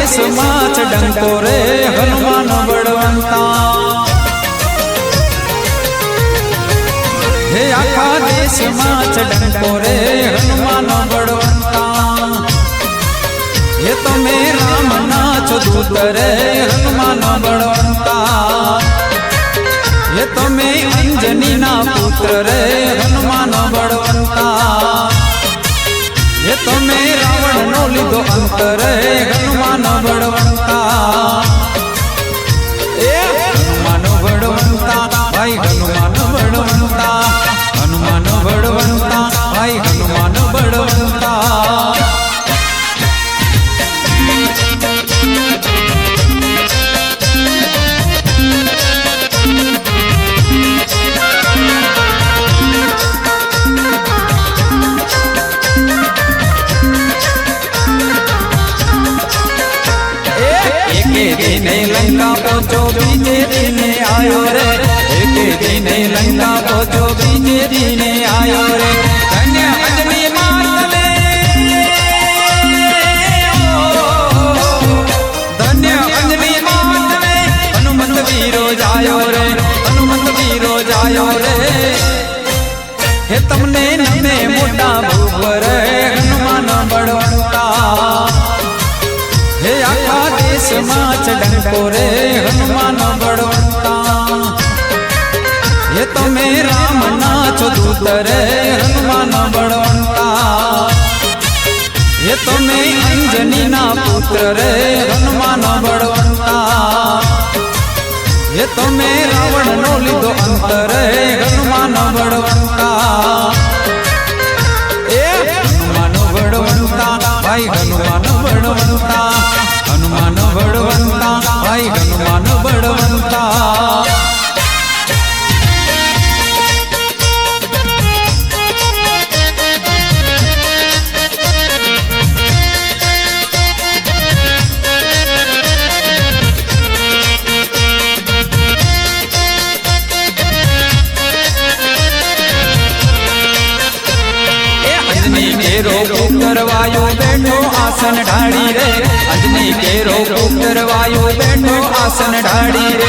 देश माच डंको रे हनुमान बड़वंता हे आखा देश माच डंको रे हनुमान बड़वंता ये तो मेरा रामनाथ दूत रे हनुमान बड़वंता ये तो मैं अंजनी ना पुत्र रे हनुमान बड़वंता ये तो मैं रावण नो लीधो अंत रे हनुमान बड़वंता ए हनुमान बड़वंता भाई हनुमान बड़वंता हनुमान बड़वंता भाई हनुमान बड़वंता लंका पहुंचो बीजे दिन आयो रे एक दिन लंका पहुंचो बीजे दिन आयो रे धन्य अंजनी मात धन्य अंजनी मात हनुमंत वीरो जायो रे हनुमंत वीरो जायो रे हे तमने नमे मोटा भूप रे हनुमान बड़वंता हे आखा देश माच डंको रे हनुमान बड़वंता ये तो मैं रामनाथ दूत रे हनुमान बड़वंता ये तो मैं अंजनी ना पुत्र रे हनुमान बड़वंता ये तो मैं रावण नो लीधो अंत रे हनुमान बड़वंता ए हनुमान बड़वंता भाई हनुमान बड़वंता हनुमान बड़वंता भाई हनुमान बड़वंता केरो करवायो बैठो आसन ढाड़ी रे अजनी केरो करवायो बैठो आसन ढाड़ी रे।